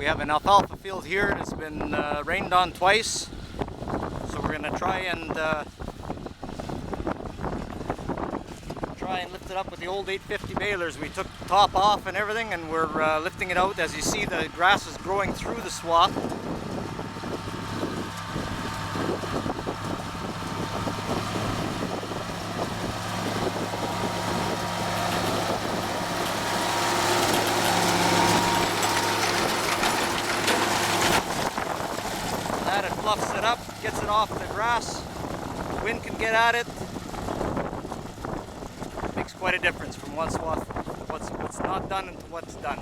have an alfalfa field here. It's been rained on twice, so we're going to try and lift it up with the old 850 balers. We took the top off and everything, and we're lifting it out. As you see, the grass is growing through the swath. That it fluffs it up, gets it off the grass. The wind can get at it. Makes quite a difference from what's not done into what's done.